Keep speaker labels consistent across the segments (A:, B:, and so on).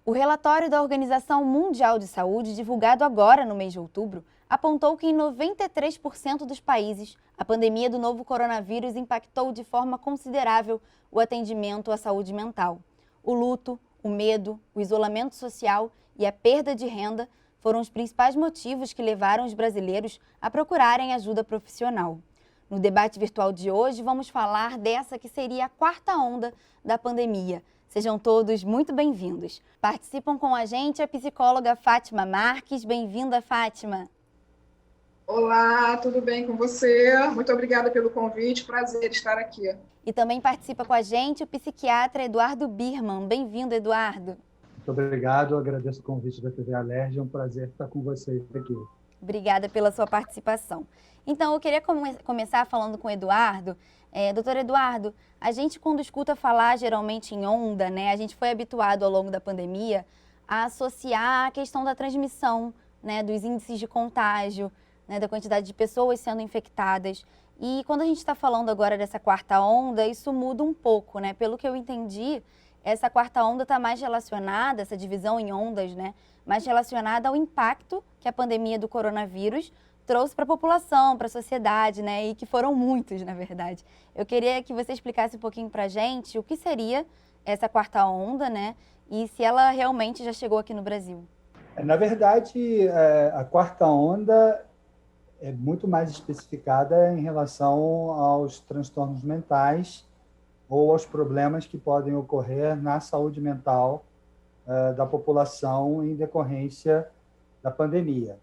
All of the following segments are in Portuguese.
A: O relatório da Organização Mundial de Saúde, divulgado agora no mês de outubro, apontou que em 93% dos países, a pandemia do novo coronavírus impactou de forma considerável o atendimento à saúde mental. O luto, o medo, o isolamento social e a perda de renda foram os principais motivos que levaram os brasileiros a procurarem ajuda profissional. No debate virtual de hoje, vamos falar dessa que seria a quarta onda da pandemia. Sejam todos muito bem-vindos. Participam com a gente a psicóloga Fátima Marques. Bem-vinda, Fátima.
B: Olá, tudo bem com você? Muito obrigada pelo convite, prazer estar aqui.
A: E também participa com a gente o psiquiatra Eduardo Birman. Bem-vindo, Eduardo.
C: Muito obrigado, agradeço o convite da TV Alerj, é um prazer estar com vocês aqui.
A: Obrigada pela sua participação. Então, eu queria começar falando com o Eduardo. Doutor Eduardo, a gente quando escuta falar geralmente em onda, né, a gente foi habituado ao longo da pandemia a associar a questão da transmissão, né, dos índices de contágio, né, da quantidade de pessoas sendo infectadas. E quando a gente está falando agora dessa quarta onda, isso muda um pouco, né? Pelo que eu entendi, essa quarta onda está mais relacionada, essa divisão em ondas, né, mais relacionada ao impacto que a pandemia do coronavírus trouxe para a população, para a sociedade, né, e que foram muitos, na verdade. Eu queria que você explicasse um pouquinho para a gente o que seria essa quarta onda, né, e se ela realmente já chegou aqui no Brasil.
C: Na verdade, a quarta onda é muito mais especificada em relação aos transtornos mentais ou aos problemas que podem ocorrer na saúde mental da população em decorrência da pandemia.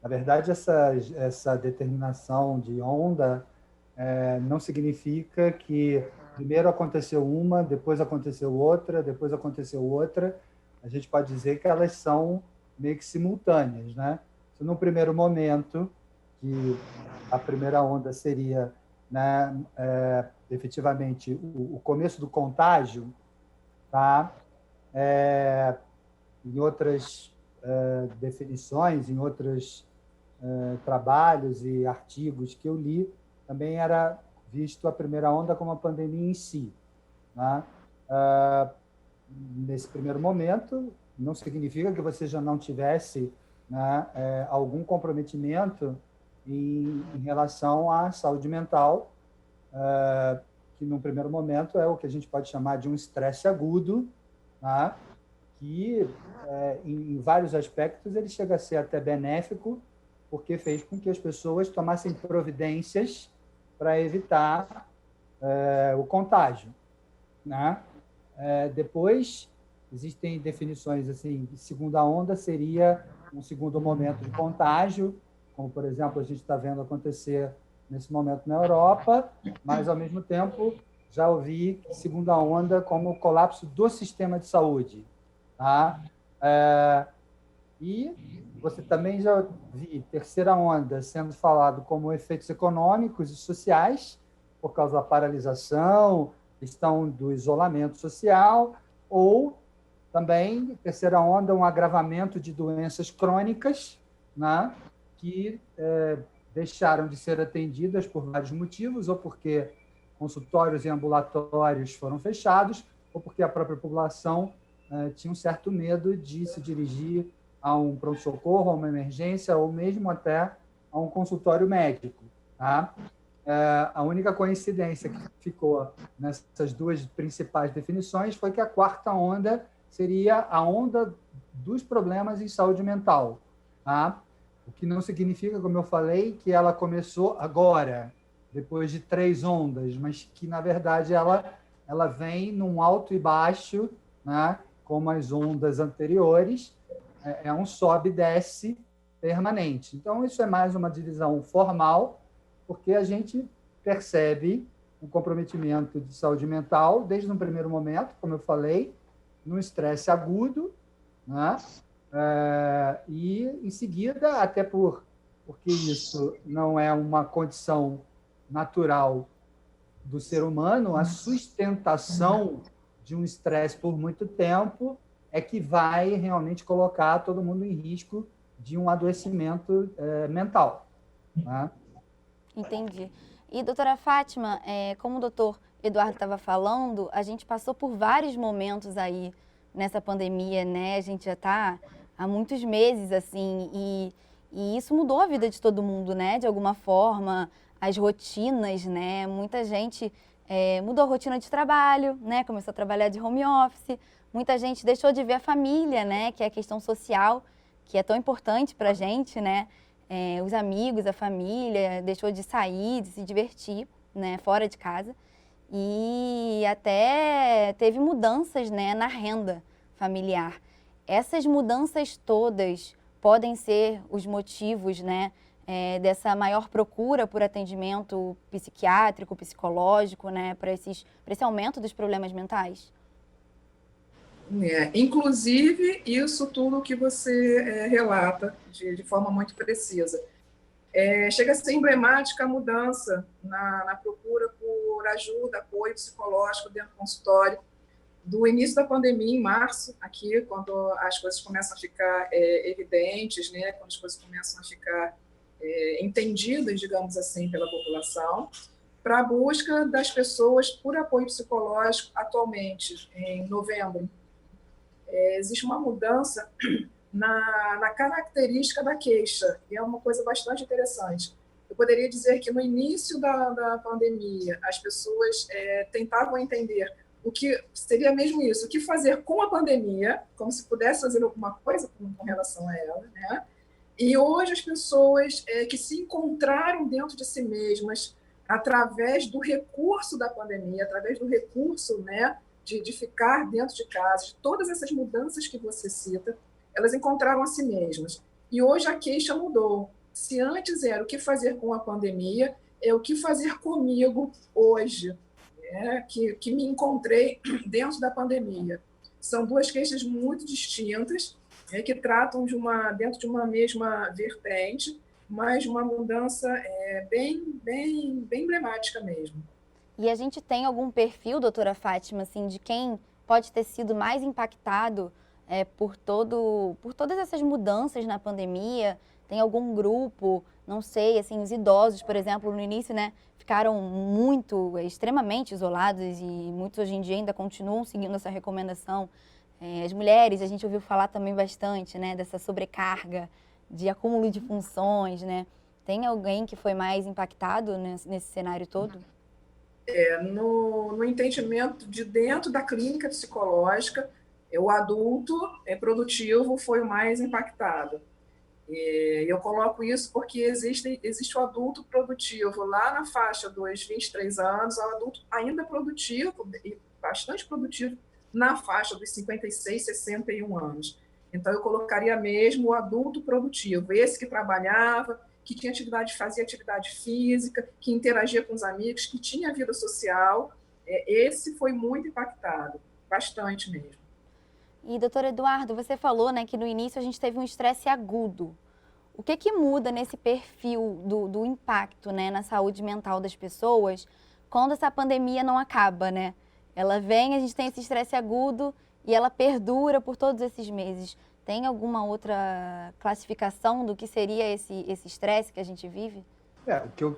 C: Na verdade, essa determinação de onda não significa que primeiro aconteceu uma, depois aconteceu outra, depois aconteceu outra. A gente pode dizer que elas são meio que simultâneas, né? Se no primeiro momento, que a primeira onda seria, né, efetivamente o começo do contágio, tá? Em outras definições, em outros trabalhos e artigos que eu li, também era visto a primeira onda como a pandemia em si, né? Nesse primeiro momento, não significa que você já não tivesse, né, algum comprometimento em relação à saúde mental, que no primeiro momento é o que a gente pode chamar de um estresse agudo, né, que em vários aspectos ele chega a ser até benéfico, porque fez com que as pessoas tomassem providências para evitar o contágio, né? Depois, existem definições assim, segunda onda seria um segundo momento de contágio, como, por exemplo, a gente está vendo acontecer nesse momento na Europa, mas, ao mesmo tempo, já ouvi segunda onda como o colapso do sistema de saúde. Tá? E você também já viu terceira onda sendo falado como efeitos econômicos e sociais, por causa da paralisação, questão do isolamento social, ou também, terceira onda, um agravamento de doenças crônicas, né, que deixaram de ser atendidas por vários motivos, ou porque consultórios e ambulatórios foram fechados, ou porque a própria população tinha um certo medo de se dirigir a um pronto-socorro, a uma emergência, ou mesmo até a um consultório médico. Tá? A única coincidência que ficou nessas duas principais definições foi que a quarta onda seria a onda dos problemas em saúde mental. Tá? O que não significa, como eu falei, que ela começou agora, depois de 3 ondas, mas que, na verdade, ela vem num alto e baixo, né, como as ondas anteriores, é um sobe e desce permanente. Então, isso é mais uma divisão formal, porque a gente percebe um comprometimento de saúde mental desde um primeiro momento, como eu falei, no estresse agudo, né? E, em seguida, até porque isso não é uma condição natural do ser humano, a sustentação de um estresse por muito tempo é que vai realmente colocar todo mundo em risco de um adoecimento mental. Né?
A: Entendi. E, doutora Fátima, como o doutor Eduardo estava falando, a gente passou por vários momentos aí, nessa pandemia, né? A gente já está há muitos meses, assim, e isso mudou a vida de todo mundo, né? De alguma forma, as rotinas, né? Muita gente mudou a rotina de trabalho, né? Começou a trabalhar de home office. Muita gente deixou de ver a família, né? Que é a questão social, que é tão importante para a gente, né? Os amigos, a família, deixou de sair, de se divertir, né? Fora de casa. E até teve mudanças, né? Na renda familiar. Essas mudanças todas podem ser os motivos, né? Dessa maior procura por atendimento psiquiátrico, psicológico, né? Para esse aumento dos problemas mentais?
B: Inclusive, isso tudo que você relata de forma muito precisa. Chega a ser emblemática a mudança na procura por ajuda, apoio psicológico dentro do consultório, do início da pandemia, em março, aqui, quando as coisas começam a ficar evidentes, né, quando as coisas começam a ficar entendidas, digamos assim, pela população, para a busca das pessoas por apoio psicológico atualmente, em novembro. Existe uma mudança na característica da queixa, e é uma coisa bastante interessante. Eu poderia dizer que no início da pandemia, as pessoas tentavam entender o que seria mesmo isso, o que fazer com a pandemia, como se pudesse fazer alguma coisa com relação a ela, né? E hoje as pessoas que se encontraram dentro de si mesmas através do recurso da pandemia, através do recurso, né, de ficar dentro de casa, de todas essas mudanças que você cita, elas encontraram a si mesmas. E hoje a queixa mudou. Se antes era o que fazer com a pandemia, é o que fazer comigo hoje, que me encontrei dentro da pandemia. São duas queixas muito distintas, que tratam dentro de uma mesma vertente, mas uma mudança bem emblemática mesmo.
A: E a gente tem algum perfil, doutora Fátima, assim, de quem pode ter sido mais impactado por todas essas mudanças na pandemia? Tem algum grupo, não sei, assim, os idosos, por exemplo, no início, né, ficaram extremamente isolados e muitos hoje em dia ainda continuam seguindo essa recomendação. As mulheres, a gente ouviu falar também bastante, né, dessa sobrecarga, de acúmulo de funções, né? Tem alguém que foi mais impactado nesse cenário todo?
B: No entendimento de dentro da clínica psicológica, o adulto produtivo foi o mais impactado. Eu coloco isso porque existe o adulto produtivo lá na faixa dos 23 anos, o adulto ainda produtivo, e bastante produtivo, na faixa dos 56, 61 anos. Então, eu colocaria mesmo o adulto produtivo, esse que trabalhava, que tinha fazia atividade física, que interagia com os amigos, que tinha vida social. Esse foi muito impactado, bastante mesmo.
A: E, doutor Eduardo, você falou, né, que no início a gente teve um estresse agudo. O que muda nesse perfil do impacto, né, na saúde mental das pessoas quando essa pandemia não acaba, né? Ela vem, a gente tem esse estresse agudo e ela perdura por todos esses meses. Tem alguma outra classificação do que seria esse estresse que a gente vive?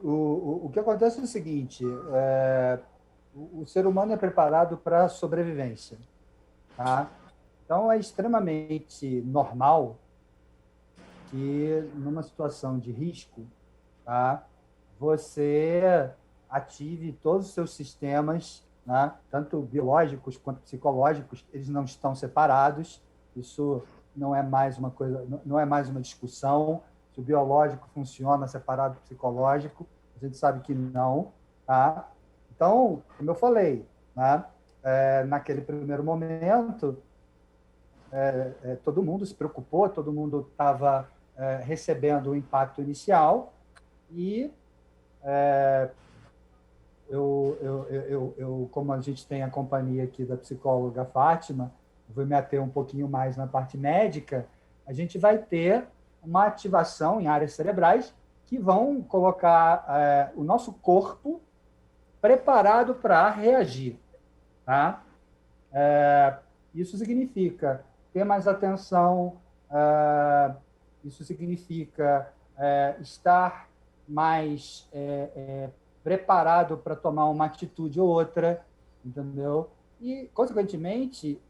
C: O que acontece é o seguinte, o ser humano é preparado para a sobrevivência, tá? Então, é extremamente normal que, numa situação de risco, tá, você ative todos os seus sistemas, né, tanto biológicos quanto psicológicos, eles não estão separados. Isso não é mais uma coisa, não é mais uma discussão se o biológico funciona separado do psicológico. A gente sabe que não, tá? Então, como eu falei, né, naquele primeiro momento, todo mundo se preocupou, todo mundo estava recebendo o impacto inicial e como a gente tem a companhia aqui da psicóloga Fátima, vou me ater um pouquinho mais na parte médica, a gente vai ter uma ativação em áreas cerebrais que vão colocar o nosso corpo preparado para reagir, tá? Isso significa ter mais atenção, isso significa estar mais preparado para tomar uma atitude ou outra, entendeu? E, consequentemente,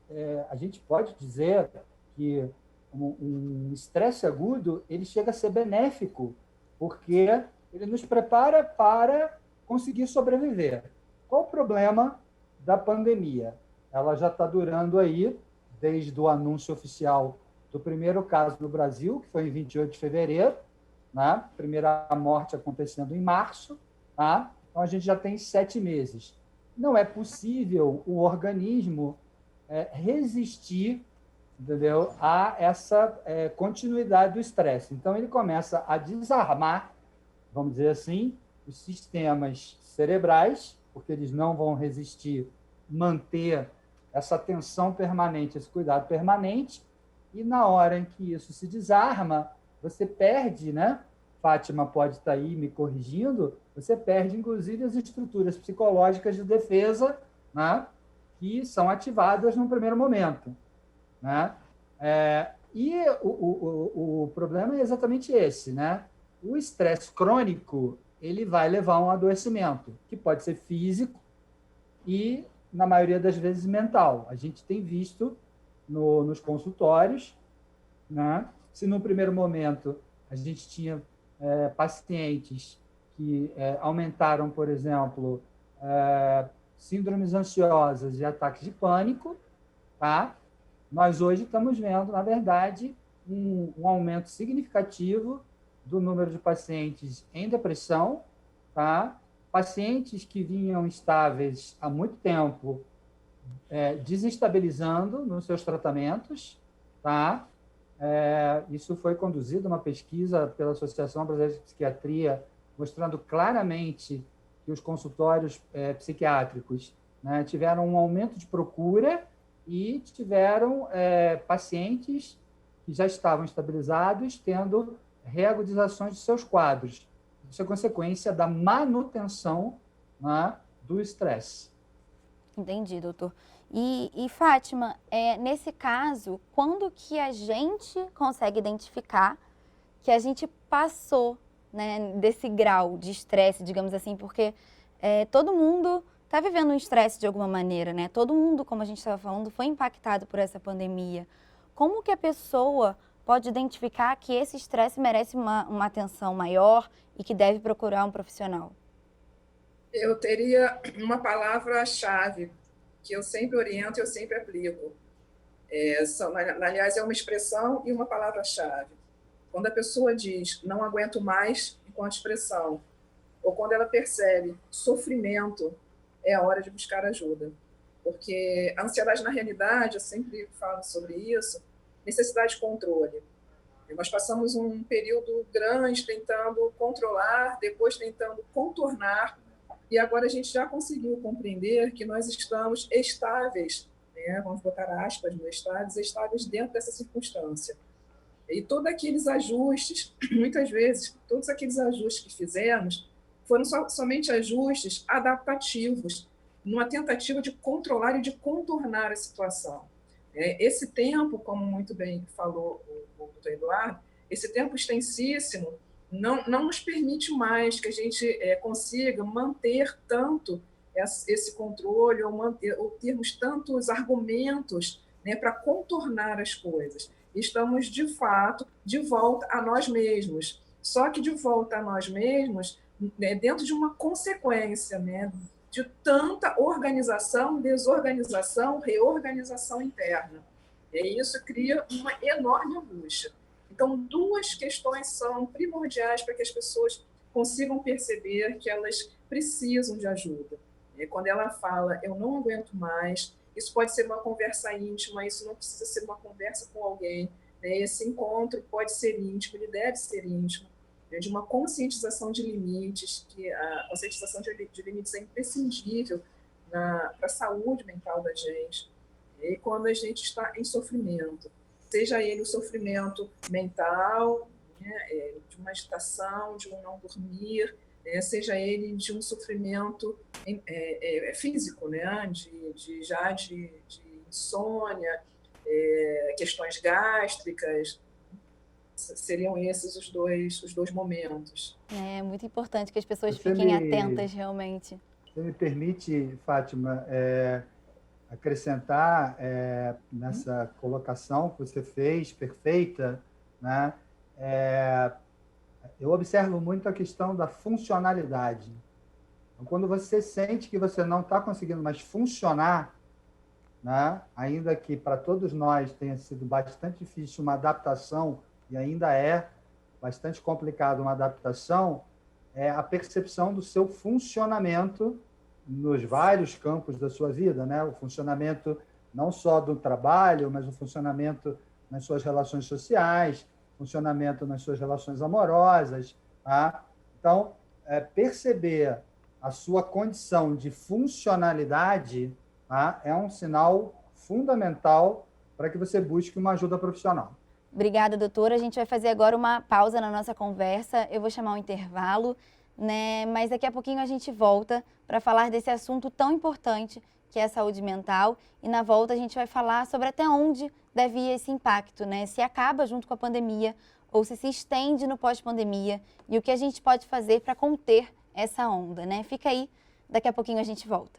C: a gente pode dizer que um estresse agudo ele chega a ser benéfico, porque ele nos prepara para conseguir sobreviver. Qual o problema da pandemia? Ela já está durando aí, desde o anúncio oficial do primeiro caso no Brasil, que foi em 28 de fevereiro, né? Primeira morte acontecendo em março, tá? Então a gente já tem 7 meses. Não é possível o organismo resistir, entendeu, a essa continuidade do estresse. Então ele começa a desarmar, vamos dizer assim, os sistemas cerebrais, porque eles não vão resistir manter essa tensão permanente, esse cuidado permanente, e na hora em que isso se desarma, você perde, né? Fátima pode estar aí me corrigindo, você perde, inclusive, as estruturas psicológicas de defesa, né? Que são ativadas num primeiro momento, né? E o problema é exatamente esse, né? O estresse crônico ele vai levar a um adoecimento, que pode ser físico e, na maioria das vezes, mental. A gente tem visto nos consultórios, né? Se no primeiro momento a gente tinha pacientes que aumentaram, por exemplo, síndromes ansiosas e ataques de pânico, tá? Nós hoje estamos vendo, na verdade, um aumento significativo do número de pacientes em depressão, tá? Pacientes que vinham estáveis há muito tempo, desestabilizando nos seus tratamentos, tá? Isso foi conduzido uma pesquisa pela Associação Brasileira de Psiquiatria, mostrando claramente que os consultórios psiquiátricos, né, tiveram um aumento de procura e tiveram pacientes que já estavam estabilizados, tendo reagudizações de seus quadros. Isso é consequência da manutenção, né, do estresse.
A: Entendi, doutor. E Fátima, nesse caso, quando que a gente consegue identificar que a gente passou, né, desse grau de estresse, digamos assim, porque todo mundo está vivendo um estresse de alguma maneira, né? Todo mundo, como a gente estava falando, foi impactado por essa pandemia. Como que a pessoa pode identificar que esse estresse merece uma atenção maior e que deve procurar um profissional?
B: Eu teria uma palavra-chave que eu sempre oriento e eu sempre aplico. Aliás, é uma expressão e uma palavra-chave. Quando a pessoa diz, não aguento mais, enquanto expressão, ou quando ela percebe sofrimento, é a hora de buscar ajuda. Porque a ansiedade, na realidade, eu sempre falo sobre isso, necessidade de controle. Nós passamos um período grande tentando controlar, depois tentando contornar, e agora a gente já conseguiu compreender que nós estamos estáveis, né? Vamos botar aspas no estáveis dentro dessa circunstância. E todos aqueles ajustes, muitas vezes, todos aqueles ajustes que fizemos foram somente ajustes adaptativos, numa tentativa de controlar e de contornar a situação. Esse tempo, como muito bem falou o doutor Eduardo, esse tempo extensíssimo não nos permite mais que a gente consiga manter tanto esse controle ou termos tantos argumentos, né, para contornar as coisas. Estamos, de fato, de volta a nós mesmos. Só que de volta a nós mesmos, né, dentro de uma consequência, né, de tanta organização, desorganização, reorganização interna. E isso cria uma enorme angústia. Então, duas questões são primordiais para que as pessoas consigam perceber que elas precisam de ajuda. Quando ela fala, eu não aguento mais, isso pode ser uma conversa íntima, isso não precisa ser uma conversa com alguém. Esse encontro pode ser íntimo, ele deve ser íntimo, de uma conscientização de limites, que a conscientização de limites é imprescindível para a saúde mental da gente. E quando a gente está em sofrimento, seja ele o sofrimento mental, né, de uma agitação, de um não dormir, seja ele de um sofrimento físico, né, de insônia, questões gástricas, seriam esses os dois momentos.
A: É muito importante que as pessoas fiquem atentas realmente.
C: Você me permite, Fátima, acrescentar nessa colocação que você fez, perfeita, né? Eu observo muito a questão da funcionalidade. Então, quando você sente que você não está conseguindo mais funcionar, né? Ainda que para todos nós tenha sido bastante difícil uma adaptação, e ainda é bastante complicado uma adaptação, é a percepção do seu funcionamento nos vários campos da sua vida, né? O funcionamento não só do trabalho, mas o funcionamento nas suas relações sociais, funcionamento nas suas relações amorosas, tá? Então, perceber a sua condição de funcionalidade, tá? É um sinal fundamental para que você busque uma ajuda profissional.
A: Obrigada, doutora. A gente vai fazer agora uma pausa na nossa conversa. Eu vou chamar um intervalo, né? Mas daqui a pouquinho a gente volta para falar desse assunto tão importante que é a saúde mental. E na volta a gente vai falar sobre até onde deve ir esse impacto, né? Se acaba junto com a pandemia ou se estende no pós-pandemia e o que a gente pode fazer para conter essa onda, né? Fica aí, daqui a pouquinho a gente volta.